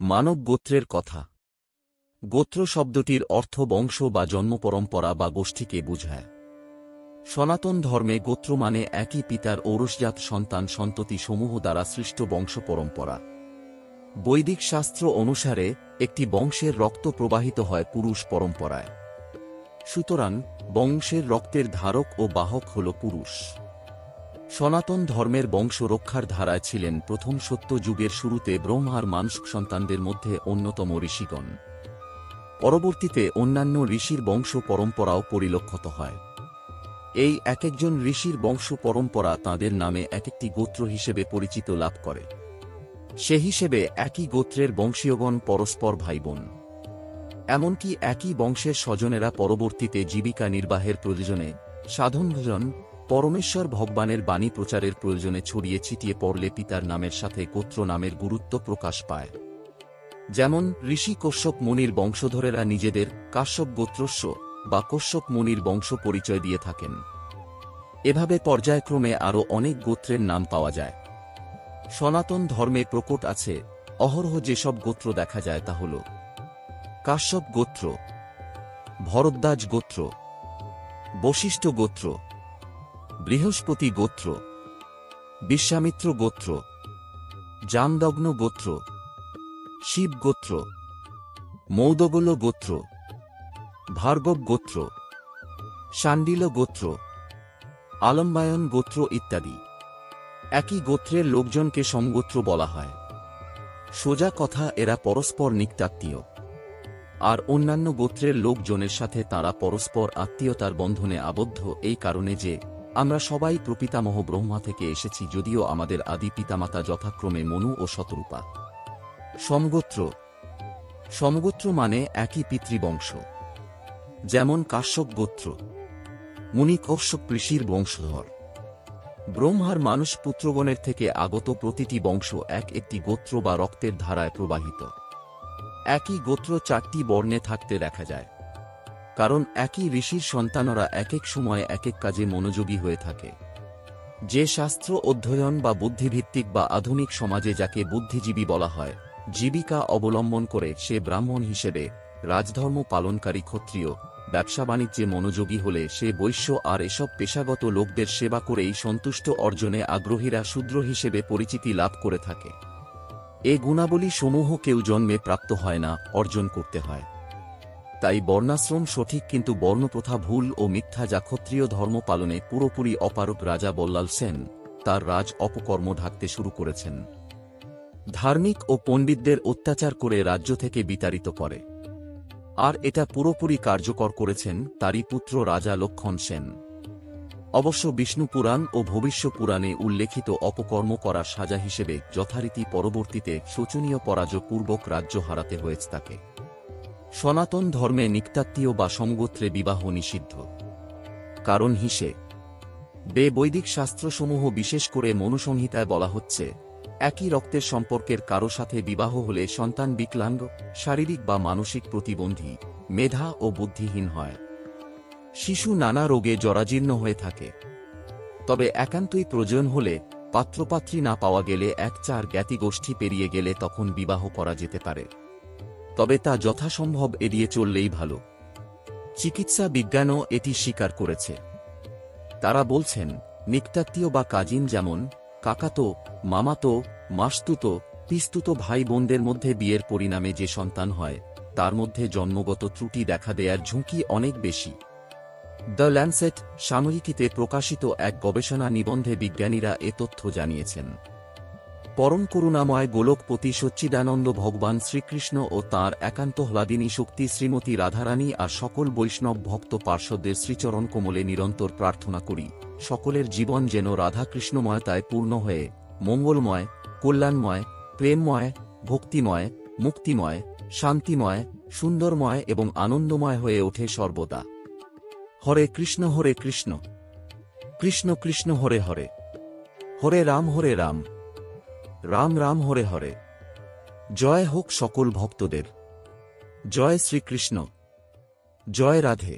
মানব গোত্রের কথা। গোত্র শব্দটির অর্থ বংশ বা জন্মপরম্পরা বা গোষ্ঠীকে বোঝায়। সনাতন ধর্মে গোত্র মানে একই পিতার ঔরসজাত সন্তান সন্ততি সমূহ দ্বারা সৃষ্ট বংশ পরম্পরা। বৈদিক শাস্ত্র অনুসারে একটি বংশের রক্ত প্রবাহিত হয় পুরুষ পরম্পরায়। সুতরাং বংশের রক্তের ধারক ও বাহক হল পুরুষ। সনাতন ধর্মের বংশ রক্ষার ধারায় ছিলেন প্রথম সত্য যুগের শুরুতে ব্রহ্মার মানুষ সন্তানদের মধ্যে অন্যতম ঋষিগণ। পরবর্তীতে অন্যান্য ঋষির বংশ পরম্পরাও পরিলক্ষিত হয়। এই এক একজন ঋষির বংশ পরম্পরা তাঁদের নামে এক একটি গোত্র হিসেবে পরিচিত লাভ করে। সে হিসেবে একই গোত্রের বংশীয়গণ পরস্পর ভাইবোন। এমনকি একই বংশের স্বজনেরা পরবর্তীতে জীবিকা নির্বাহের প্রয়োজনে, সাধন ভজন, পরমেশ্বর ভগবানের বাণী প্রচারের প্রয়োজনে ছড়িয়ে ছিটিয়ে পড়লে পিতার নামের সাথে গোত্র নামের গুরুত্ব প্রকাশ পায়। যেমন ঋষি কশ্যপ মুনির বংশধরেরা নিজেদের কাশ্যপ গোত্রস্য বা কশ্যপ মুনির বংশ পরিচয় দিয়ে থাকেন। এভাবে পর্যায়ক্রমে আরও অনেক গোত্রের নাম পাওয়া যায়। সনাতন ধর্মে প্রকট আছে অহরহ যেসব গোত্র দেখা যায় তা হল কাশ্যপ গোত্র, ভরদ্বাজ গোত্র, বশিষ্ঠ গোত্র, বৃহস্পতি গোত্র, বিশ্বামিত্র গোত্র, জামদগ্ন গোত্র, শিব গোত্র, মৌদগল গোত্র, ভার্গব গোত্র, শাণ্ডিল গোত্র, আলম্বায়ন গোত্র ইত্যাদি। একই গোত্রের লোকজনকে সমগোত্র বলা হয়। সোজা কথা, এরা পরস্পর নিকটাত্মীয়। আর অন্যান্য গোত্রের লোকজনের সাথে তারা পরস্পর আত্মীয়তার বন্ধনে আবদ্ধ এই কারণে যে আমরা সবাই প্রপিতামহ ব্রহ্মা থেকে এসেছি, যদিও আমাদের আদি পিতামাতা যথাক্রমে মনু ও শতরূপা। সমগোত্র। সমগোত্র মানে একই পিতৃবংশ। যেমন কাশ্যপ গোত্র, মুনি কশ্যপ ঋষির বংশধর। ব্রহ্মার মানুষ পুত্রগণের থেকে আগত প্রতিটি বংশ এক একটি গোত্র বা রক্তের ধারায় প্রবাহিত। একই গোত্র চারটি বর্ণে থাকতে দেখা যায়, কারণ একই ঋষির সন্তানরা এক এক সময় এক এক কাজে মনোযোগী হয়ে থাকে। যে শাস্ত্র অধ্যয়ন বা বুদ্ধিভিত্তিক বা আধুনিক সমাজে যাকে বুদ্ধিজীবী বলা হয়, জীবিকা অবলম্বন করে সে ব্রাহ্মণ হিসেবে, রাজধর্ম পালনকারী ক্ষত্রিয়, ব্যবসা বাণিজ্যে মনোযোগী হলে সে বৈশ্য, আর এসব পেশাগত লোকদের সেবা করেই সন্তুষ্ট অর্জনে আগ্রহীরা শূদ্র হিসেবে পরিচিতি লাভ করে থাকে। এ গুণাবলী সমূহ কেউ জন্মে প্রাপ্ত হয় না, অর্জন করতে হয়। তাই বর্ণাশ্রম সঠিক, কিন্তু বর্ণপ্রথা ভুল ও মিথ্যা, যা ক্ষত্রিয় ধর্ম পালনে পুরোপুরি অপারগ রাজা বল্লাল সেন তার রাজ অপকর্ম ঢাকতে শুরু করেছেন। ধার্মিক ও পণ্ডিতদের অত্যাচার করে রাজ্য থেকে বিতাড়িত করে। আর এটা পুরোপুরি কার্যকর করেছেন তারই পুত্র রাজা লক্ষণ সেন। অবশ্য বিষ্ণু পুরাণ ও ভবিষ্য পুরাণে উল্লেখিত অপকর্ম করার সাজা হিসেবে যথারীতি পরবর্তীতে শোচনীয় পরাজয়পূর্বক রাজ্য হারাতে হয়েছে তাকে। সনাতন ধর্মে নিকটাত্মীয় বা সমগোত্রে বিবাহ নিষিদ্ধ। কারণ বৈদিক শাস্ত্রসমূহ, বিশেষ করে মনুসংহিতায় বলা হচ্ছে, একই রক্তের সম্পর্কের কারো সাথে বিবাহ হলে সন্তান বিকলাঙ্গ, শারীরিক বা মানসিক প্রতিবন্ধী, মেধা ও বুদ্ধিহীন হয়। শিশু নানা রোগে জরাজীর্ণ হয়ে থাকে। তবে একান্তই প্রয়োজন হলে, পাত্রপাত্রী না পাওয়া গেলে, 1-4 জ্ঞাতিগোষ্ঠী পেরিয়ে গেলে তখন বিবাহ করা যেতে পারে। তবে তা যথাসম্ভব এড়িয়ে চললেই ভালো। চিকিৎসা বিজ্ঞানও এটি স্বীকার করেছে। তারা বলছেন, নিকটাত্মীয় বা কাজিন, যেমন কাকাতো, মামাতো, মাসতুতো, পিস্তুতো ভাই বোনদের মধ্যে বিয়ের পরিণামে যে সন্তান হয়, তার মধ্যে জন্মগত ত্রুটি দেখা দেয়ার ঝুঁকি অনেক বেশি। দ্য ল্যান্সেট সাময়িকীতে প্রকাশিত এক গবেষণা নিবন্ধে বিজ্ঞানীরা এ তথ্য জানিয়েছেন। পরম করুণাময় গোলকপতি সচ্চিদানন্দ ভগবান শ্রীকৃষ্ণ ও তাঁর একান্ত হ্লাদিনী শক্তি শ্রীমতী রাধারানী আর সকল বৈষ্ণব ভক্ত পার্শ্বদের শ্রীচরণ কোমলে নিরন্তর প্রার্থনা করি, সকলের জীবন যেন রাধাকৃষ্ণময়তায় পূর্ণ হয়ে মঙ্গলময়, কল্যাণময়, প্রেমময়, ভক্তিময়, মুক্তিময়, শান্তিময়, সুন্দরময় এবং আনন্দময় হয়ে ওঠে সর্বদা। হরে কৃষ্ণ কৃষ্ণ কৃষ্ণ হরে হরে, হরে রাম রাম রাম হরে হরে। জয় হোক সকল ভক্তদের। জয় শ্রীকৃষ্ণ। জয় রাধে।